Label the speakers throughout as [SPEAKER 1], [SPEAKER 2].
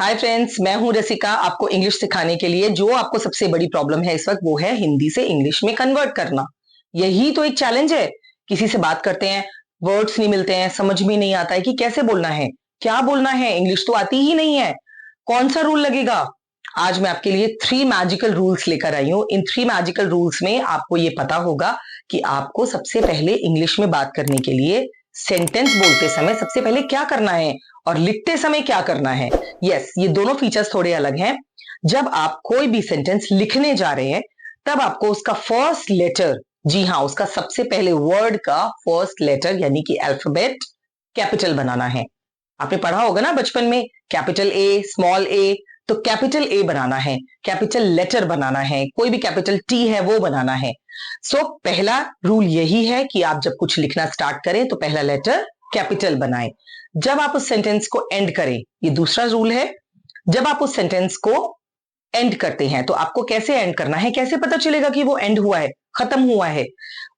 [SPEAKER 1] Hi friends, मैं हूं रसिका। आपको इंग्लिश सिखाने के लिए जो आपको सबसे बड़ी प्रॉब्लम है इस वक्त, वो है हिंदी से इंग्लिश में कन्वर्ट करना। यही तो एक चैलेंज है। किसी से बात करते हैं, वर्ड्स नहीं मिलते हैं, समझ में नहीं आता है कि कैसे बोलना है, क्या बोलना है, इंग्लिश तो आती ही नहीं है, कौन सा रूल लगेगा। आज मैं आपके लिए 3 मैजिकल रूल्स लेकर आई हूं। इन 3 मैजिकल रूल्स में आपको ये पता होगा कि आपको सबसे पहले इंग्लिश में बात करने के लिए सेंटेंस बोलते समय सबसे पहले क्या करना है और लिखते समय क्या करना है। यस, ये दोनों फीचर्स थोड़े अलग हैं। जब आप कोई भी सेंटेंस लिखने जा रहे हैं तब आपको उसका फर्स्ट लेटर, जी हाँ, उसका सबसे पहले वर्ड का फर्स्ट लेटर यानी कि अल्फाबेट कैपिटल बनाना है। आपने पढ़ा होगा ना बचपन में, कैपिटल ए, स्मॉल ए, तो कैपिटल ए बनाना है, कैपिटल लेटर बनाना है, कोई भी कैपिटल टी है वो बनाना है। सो पहला रूल यही है कि आप जब कुछ लिखना स्टार्ट करें तो पहला लेटर कैपिटल बनाएं। जब आप उस सेंटेंस को एंड करें, ये दूसरा रूल है, जब आप उस सेंटेंस को एंड करते हैं तो आपको कैसे एंड करना है, कैसे पता चलेगा कि वो एंड हुआ है, खत्म हुआ है।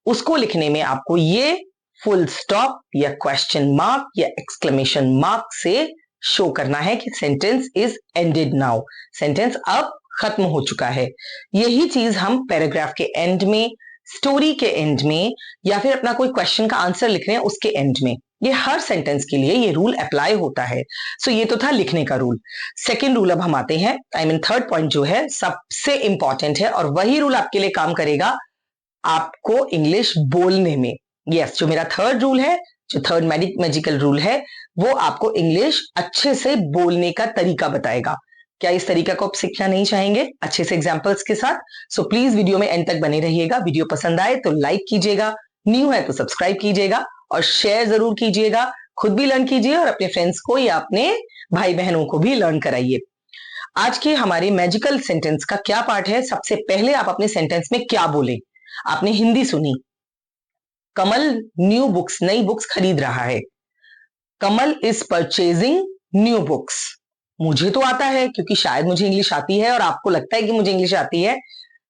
[SPEAKER 1] उसको लिखने में आपको ये फुल स्टॉप या क्वेश्चन मार्क या एक्सक्लेमेशन मार्क से शो करना है कि sentence is ended now, sentence अब खत्म हो चुका है। यही चीज हम पैराग्राफ के एंड में, स्टोरी के एंड में, या फिर अपना कोई क्वेश्चन का आंसर लिख रहे हैं उसके एंड में, ये हर सेंटेंस के लिए ये रूल अप्लाई होता है। सो ये तो था लिखने का रूल। सेकेंड रूल अब हम आते हैं, आई मीन थर्ड पॉइंट जो है सबसे इंपॉर्टेंट है, और वही रूल आपके लिए काम करेगा आपको इंग्लिश बोलने में। यस, जो मेरा थर्ड रूल है, जो थर्ड मैजिकल रूल है, वो आपको इंग्लिश अच्छे से बोलने का तरीका बताएगा। क्या इस तरीका को आप सीखना नहीं चाहेंगे अच्छे से एग्जांपल्स के साथ? सो प्लीज वीडियो में एंड तक बने रहिएगा। वीडियो पसंद आए तो लाइक कीजिएगा, न्यू है तो सब्सक्राइब कीजिएगा और शेयर जरूर कीजिएगा। खुद भी लर्न कीजिए और अपने फ्रेंड्स को या अपने भाई बहनों को भी लर्न कराइए। आज के हमारे मैजिकल सेंटेंस का क्या पार्ट है? सबसे पहले आप अपने सेंटेंस में क्या बोले। आपने हिंदी सुनी, कमल न्यू बुक्स, नई बुक्स खरीद रहा है। कमल इज परचेजिंग न्यू बुक्स। मुझे तो आता है क्योंकि शायद मुझे इंग्लिश आती है और आपको लगता है कि मुझे इंग्लिश आती है,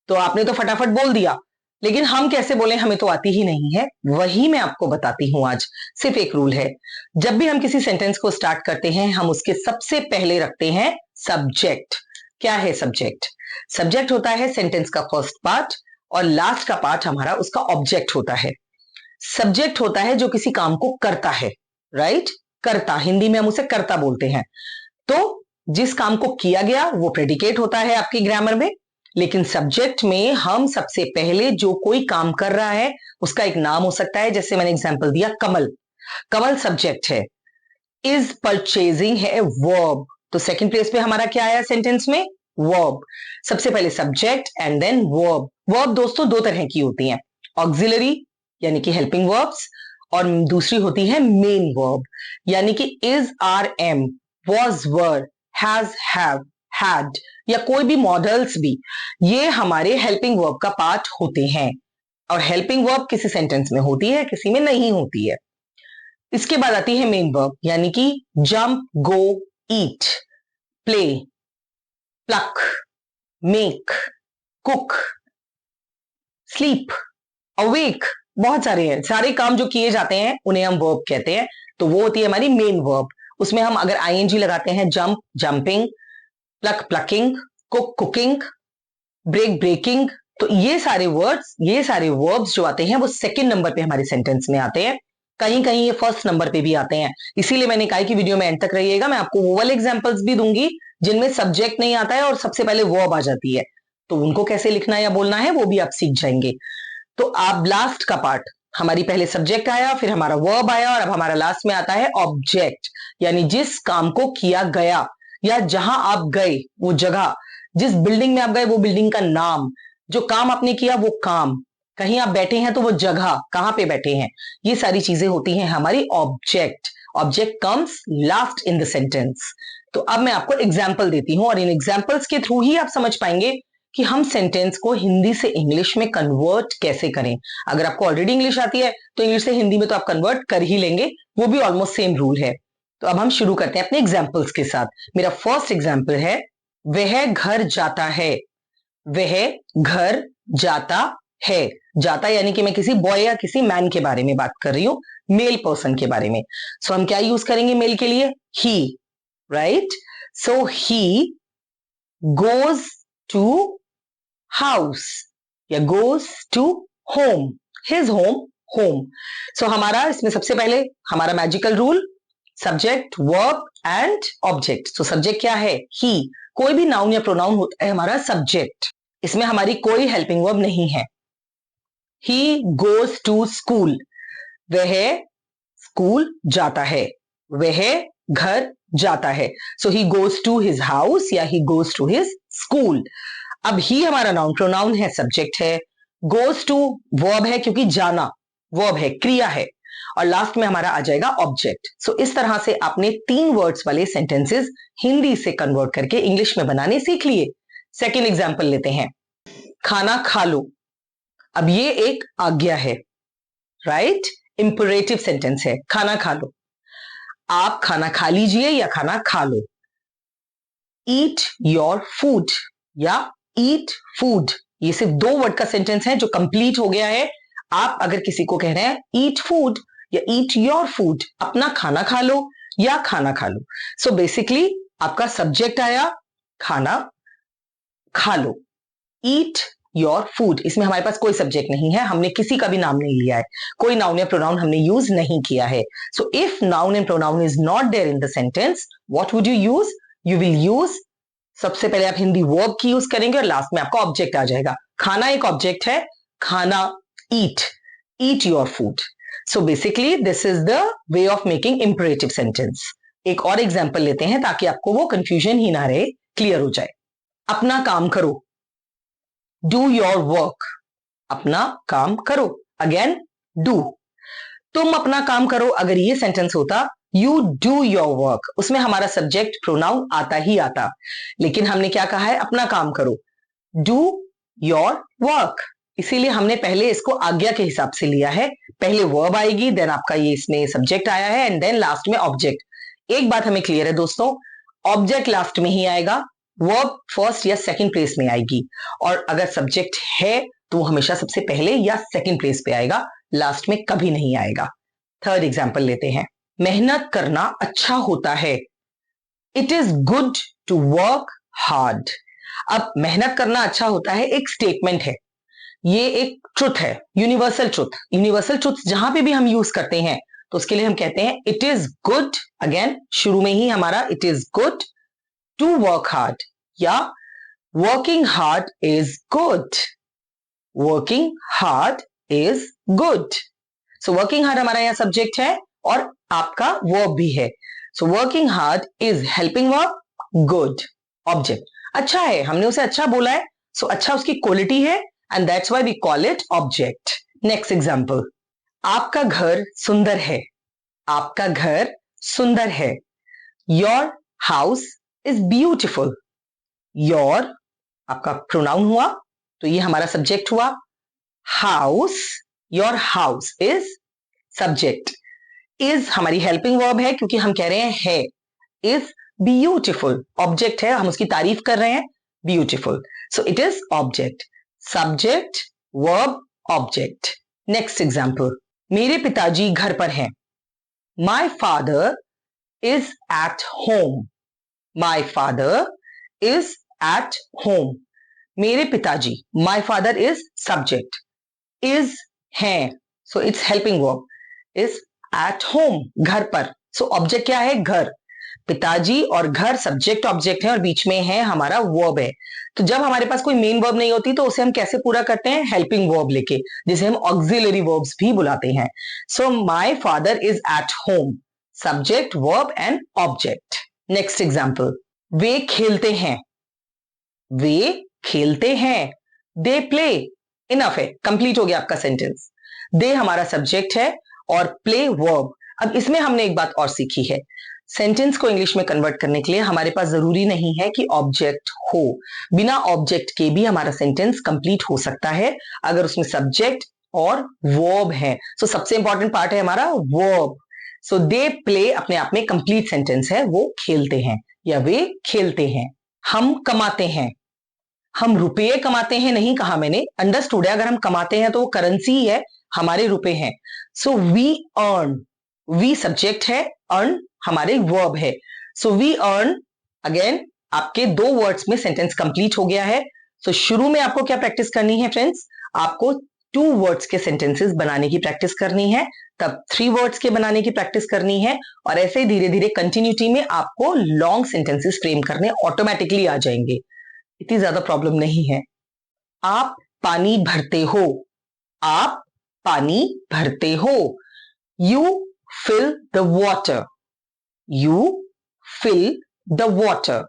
[SPEAKER 1] तो आपने तो फटाफट बोल दिया। लेकिन हम कैसे बोले, हमें तो आती ही नहीं है। वही मैं आपको बताती हूं आज। सिर्फ एक रूल है, जब भी हम किसी सेंटेंस को स्टार्ट करते हैं हम उसके सबसे पहले रखते हैं सब्जेक्ट। क्या है सब्जेक्ट? सब्जेक्ट होता है सेंटेंस का फर्स्ट पार्ट और लास्ट का पार्ट हमारा उसका ऑब्जेक्ट होता है। सब्जेक्ट होता है जो किसी काम को करता है, राइट? करता, हिंदी में हम उसे करता बोलते हैं। तो जिस काम को किया गया वो प्रेडिकेट होता है आपकी ग्रामर में। लेकिन सब्जेक्ट में हम सबसे पहले जो कोई काम कर रहा है उसका एक नाम हो सकता है। जैसे मैंने एग्जांपल दिया कमल, कमल सब्जेक्ट है। इज परचेजिंग है वर्ब, तो सेकंड प्लेस पे हमारा क्या आया सेंटेंस में? वर्ब। सबसे पहले subject and then verb. Verb दोस्तों दो तरह की होती हैं, ऑक्सिलरी यानी कि हेल्पिंग वर्ब्स, और दूसरी होती है मेन वर्ब यानी कि is, are, am, was, were, has, have, had, या कोई भी मॉडल्स भी, ये हमारे हेल्पिंग वर्ब का पार्ट होते हैं। और हेल्पिंग वर्ब किसी सेंटेंस में होती है, किसी में नहीं होती है। इसके बाद आती है मेन वर्ब यानी कि jump, go, eat, play, pluck, make, cook, sleep, awake, बहुत सारे हैं। सारे काम जो किए जाते हैं उन्हें हम वर्ब कहते हैं। तो वो होती है हमारी मेन वर्ब। उसमें हम अगर आईएनजी लगाते हैं, jump, jumping, pluck, plucking, cook, cooking, break, breaking, तो ये सारे वर्ड्स, ये सारे वर्ब्स जो आते हैं वो सेकंड नंबर पे हमारे सेंटेंस में आते हैं। कहीं कहीं ये फर्स्ट नंबर पे भी आते हैं। इसीलिए मैंने कहा कि वीडियो में एंड तक रहिएगा। मैं आपको वो वाले एग्जांपल्स भी दूंगी जिनमें सब्जेक्ट नहीं आता है और सबसे पहले वर्ब आ जाती है, तो उनको कैसे लिखना या बोलना है वो भी आप सीख जाएंगे। तो आप लास्ट का पार्ट, हमारी पहले सब्जेक्ट आया, फिर हमारा वर्ब आया, और अब हमारा लास्ट में आता है ऑब्जेक्ट, यानी जिस काम को किया गया या जहां आप गए वो जगह, जिस बिल्डिंग में आप गए वो बिल्डिंग का नाम, जो काम आपने किया वो काम, कहीं आप बैठे हैं तो वो जगह, कहां पे बैठे हैं, ये सारी चीजें होती हैं हमारी object. Object comes last in the sentence. तो अब मैं आपको एग्जाम्पल देती हूं और इन एग्जाम्पल्स के थ्रू ही आप समझ पाएंगे कि हम सेंटेंस को हिंदी से इंग्लिश में कन्वर्ट कैसे करें। अगर आपको ऑलरेडी इंग्लिश आती है तो इंग्लिश से हिंदी में तो आप कन्वर्ट कर ही लेंगे, वो भी ऑलमोस्ट सेम रूल है। तो अब हम शुरू करते हैं अपने एग्जाम्पल्स के साथ। मेरा फर्स्ट एग्जाम्पल है, वह घर जाता है। वह घर जाता है, जाता यानी कि मैं किसी बॉय या किसी मैन के बारे में बात कर रही हूं, मेल पर्सन के बारे में। सो हम क्या यूज करेंगे मेल के लिए? He, right? So he goes to house या goes to home, his home, home. So हमारा इसमें सबसे पहले हमारा magical rule, subject, verb and object. So subject क्या है? ही। कोई भी नाउन या प्रोनाउन होता है हमारा सब्जेक्ट, इसमें हमारी कोई हेल्पिंग वर्ब नहीं है। ही गोज टू स्कूल, वह स्कूल जाता है, वह घर जाता है। So he goes to his house या he goes to his school. अब ही हमारा नाउन प्रोनाउन है, सब्जेक्ट है, गोज टू वर्ब है क्योंकि जाना वर्ब है, क्रिया है, और लास्ट में हमारा आ जाएगा ऑब्जेक्ट। सो इस तरह से आपने 3 वर्ड्स वाले सेंटेंसेस हिंदी से कन्वर्ट करके इंग्लिश में बनाने सीख लिए। सेकेंड एग्जाम्पल लेते हैं, खाना खा लो। अब ये एक आज्ञा है, राइट? इंपरेटिव सेंटेंस है, खाना खा लो। आप खाना खा लीजिए या खाना खा लो। ईट योर फूड या ईट फूड, ये सिर्फ 2 वर्ड का सेंटेंस है जो कंप्लीट हो गया है। आप अगर किसी को कह रहे हैं ईट फूड या ईट योर फूड, अपना खाना खा लो या खाना खा लो। सो बेसिकली आपका सब्जेक्ट आया खाना खा लो, ईट योर फूड। इसमें हमारे पास कोई सब्जेक्ट नहीं है, हमने किसी का भी नाम नहीं लिया है, कोई नाउन या प्रोनाउन हमने यूज नहीं किया है। So if noun and pronoun is not there in the sentence, what would you use? You will use, सबसे पहले आप हिंदी वर्ब की यूज करेंगे और लास्ट में आपका ऑब्जेक्ट आ जाएगा। खाना एक ऑब्जेक्ट है, खाना eat, eat your food. So basically this is the way of making imperative sentence. एक और एग्जांपल लेते हैं ताकि आपको वो कंफ्यूजन ही ना रहे, क्लियर हो जाए। अपना काम करो, डू योर वर्क, अपना काम करो, अगेन डू। तुम अपना काम करो, अगर ये सेंटेंस होता यू डू योर वर्क, उसमें हमारा सब्जेक्ट प्रोनाउन आता ही आता, लेकिन हमने क्या कहा है? अपना काम करो, डू योर वर्क। इसीलिए हमने पहले इसको आज्ञा के हिसाब से लिया है, पहले वर्ब आएगी, देन आपका ये इसमें सब्जेक्ट आया है एंड देन लास्ट में ऑब्जेक्ट। एक बात हमें क्लियर है दोस्तों, ऑब्जेक्ट लास्ट में ही आएगा, वर्ब फर्स्ट या सेकंड प्लेस में आएगी, और अगर सब्जेक्ट है तो वो हमेशा सबसे पहले या सेकंड प्लेस पे आएगा, लास्ट में कभी नहीं आएगा। थर्ड एग्जांपल लेते हैं, मेहनत करना अच्छा होता है, it is good to work hard. अब मेहनत करना अच्छा होता है एक स्टेटमेंट है, ये एक ट्रुथ है, यूनिवर्सल ट्रुथ। यूनिवर्सल ट्रुथ जहां पे भी हम यूज करते हैं तो उसके लिए हम कहते हैं इट इज गुड, अगेन शुरू में ही हमारा it is good to work hard, या working hard is good, working hard is good. So working hard हमारा यहाँ सब्जेक्ट है और आपका वर्ब भी है। So working hard is helping verb, good object. अच्छा है, हमने उसे अच्छा बोला है, सो अच्छा उसकी क्वालिटी है and that's why we call it object. Next example, आपका घर सुंदर है, आपका घर सुंदर है। Your house is beautiful, your आपका प्रोनाउन हुआ तो ये हमारा सब्जेक्ट हुआ, house, your house is subject, is हमारी हेल्पिंग वर्ब है क्योंकि हम कह रहे हैं है, इज ब्यूटिफुल ऑब्जेक्ट है, हम उसकी तारीफ कर रहे हैं, beautiful. So it is object, subject verb object. Next example, मेरे पिताजी घर पर हैं, my father is at home, my father is at home. मेरे पिताजी, my father is subject, is है, so it's helping verb, is at home घर पर। सो ऑब्जेक्ट क्या है? घर, पिताजी और घर सब्जेक्ट ऑब्जेक्ट है और बीच में है हमारा वर्ब है। तो जब हमारे पास कोई मेन वर्ब नहीं होती तो उसे हम कैसे पूरा करते हैं? हेल्पिंग वर्ब लेके, जिसे हम ऑक्सिलरी वर्ब्स भी बुलाते हैं। So my father is at home, subject verb and object. Next example, वे खेलते हैं, वे खेलते हैं, दे प्ले। इनफ है, कंप्लीट हो गया आपका सेंटेंस। दे हमारा सब्जेक्ट है और प्ले वर्ब। अब इसमें हमने एक बात और सीखी है, सेंटेंस को इंग्लिश में कन्वर्ट करने के लिए हमारे पास जरूरी नहीं है कि ऑब्जेक्ट हो, बिना ऑब्जेक्ट के भी हमारा सेंटेंस कंप्लीट हो सकता है अगर उसमें सब्जेक्ट और वर्ब है। सो सबसे इंपॉर्टेंट पार्ट है हमारा वर्ब। सो दे प्ले अपने आप में कंप्लीट सेंटेंस है, वो खेलते हैं या वे खेलते हैं। हम कमाते हैं, हम रुपये कमाते हैं नहीं कहा मैंने, अंडरस्टूड है, अगर हम कमाते हैं तो वो करेंसी ही है, हमारे रुपए हैं। So we earn, we subject है, अर्न हमारे वर्ब है। सो वी अर्न अगेन आपके 2 वर्ड्स में सेंटेंस कंप्लीट हो गया है। सो शुरू में आपको क्या प्रैक्टिस करनी है फ्रेंड्स? आपको 2 वर्ड्स के सेंटेंसेस बनाने की प्रैक्टिस करनी है, तब 3 वर्ड्स के बनाने की प्रैक्टिस करनी है, और ऐसे ही धीरे धीरे कंटिन्यूटी में आपको लॉन्ग सेंटेंसेस फ्रेम करने ऑटोमेटिकली आ जाएंगे। इतनी ज्यादा प्रॉब्लम नहीं है। आप पानी भरते हो, आप पानी भरते हो। You fill the water, you fill the water.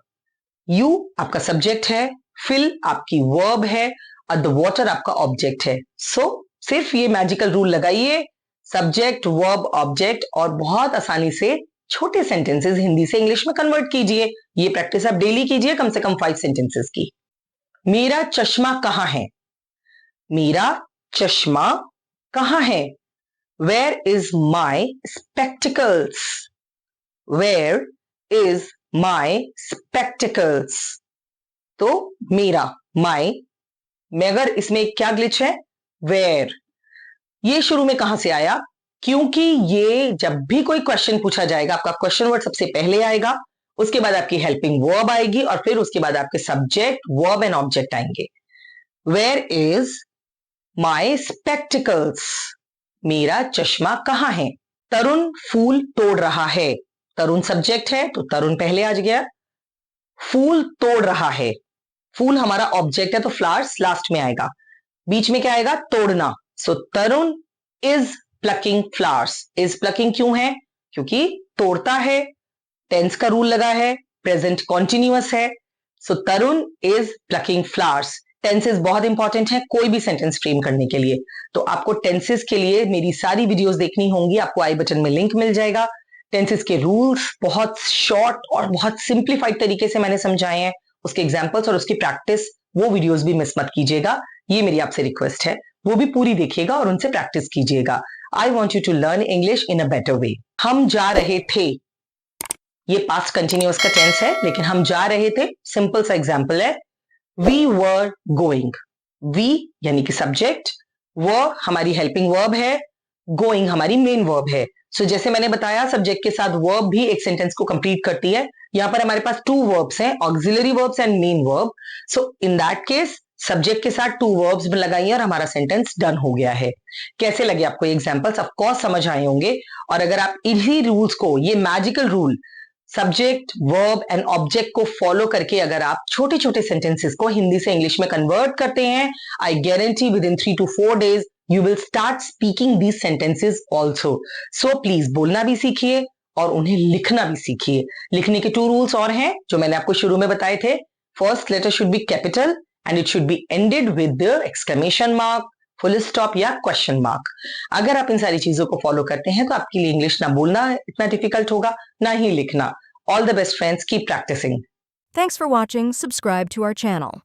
[SPEAKER 1] You आपका सब्जेक्ट है, फिल आपकी वर्ब है, और द वॉटर आपका ऑब्जेक्ट है। सो सिर्फ ये मैजिकल रूल लगाइए, सब्जेक्ट वर्ब ऑब्जेक्ट, और बहुत आसानी से छोटे सेंटेंसेस हिंदी से इंग्लिश में कन्वर्ट कीजिए। ये प्रैक्टिस आप डेली कीजिए, कम से कम 5 सेंटेंसेस की। मेरा चश्मा कहाँ है, मेरा चश्मा कहाँ है। Where is my spectacles, where is my spectacles. तो मेरा, माई, मगर इसमें क्या ग्लिच है, वेयर। ये शुरू में कहां से आया? क्योंकि ये जब भी कोई क्वेश्चन पूछा जाएगा, आपका क्वेश्चन वर्ड सबसे पहले आएगा, उसके बाद आपकी हेल्पिंग वर्ब आएगी, और फिर उसके बाद आपके सब्जेक्ट वर्ब एंड ऑब्जेक्ट आएंगे। वेयर इज माई स्पेक्टिकल्स, मेरा चश्मा कहाँ है। तरुण फूल तोड़ रहा है, तरुण सब्जेक्ट है तो तरुण पहले आ गया। फूल तोड़ रहा है, फूल हमारा ऑब्जेक्ट है तो फ्लावर्स लास्ट में आएगा। बीच में क्या आएगा, तोड़ना। So Tarun is plucking flowers. Is plucking क्यों है? क्योंकि तोड़ता है, टेंस का रूल लगा है, प्रेजेंट कॉन्टिन्यूअस है। सो Tarun is plucking flowers. Tenses बहुत इंपॉर्टेंट है कोई भी सेंटेंस फ्रेम करने के लिए। तो आपको टेंसेस के लिए मेरी सारी वीडियोस देखनी होंगी, आपको आई बटन में लिंक मिल जाएगा। टेंसेस के रूल्स बहुत शॉर्ट और बहुत सिंप्लीफाइड तरीके से मैंने समझाए हैं, उसके एग्जाम्पल्स और उसकी प्रैक्टिस, वो वीडियोस भी मिस मत कीजिएगा। ये मेरी आपसे रिक्वेस्ट है, वो भी पूरी देखिएगा और उनसे प्रैक्टिस कीजिएगा। I want you to learn English in a better way. हम जा रहे थे, ये पास्ट कंटिन्यूअस का टेंस है, लेकिन हम जा रहे थे सिंपल सा एग्जाम्पल है, वी वर गोइंग। वी यानी कि सब्जेक्ट, वर हमारी हेल्पिंग वर्ब है, गोइंग हमारी मेन वर्ब है। सो जैसे मैंने बताया, सब्जेक्ट के साथ वर्ब भी एक सेंटेंस को कंप्लीट करती है। यहां पर हमारे पास 2 वर्ब्स हैं, auxiliary verbs and main verb. So in that case subject के साथ 2 वर्ब्स लगाइए और हमारा सेंटेंस डन हो गया है। कैसे लगे आपको ये एग्जांपल्स? ऑफ कोर्स समझ आए होंगे। और अगर आप इन्हीं रूल्स को, ये magical rule, subject verb and object को फॉलो करके अगर आप छोटे छोटे सेंटेंसेस को हिंदी से इंग्लिश में कन्वर्ट करते हैं, I guarantee with in 3 to 4 days you will start speaking these sentences also. So please बोलना भी सीखिए और उन्हें लिखना भी सीखिए। लिखने के 2 रूल्स और हैं जो मैंने आपको शुरू में बताए थे। First letter should be capital and it should be ended with the exclamation mark, full stop या क्वेश्चन मार्क। अगर आप इन सारी चीजों को फॉलो करते हैं तो आपके लिए इंग्लिश ना बोलना इतना डिफिकल्ट होगा, ना ही लिखना। All the best friends, keep practicing.
[SPEAKER 2] Thanks for watching. Subscribe to our channel.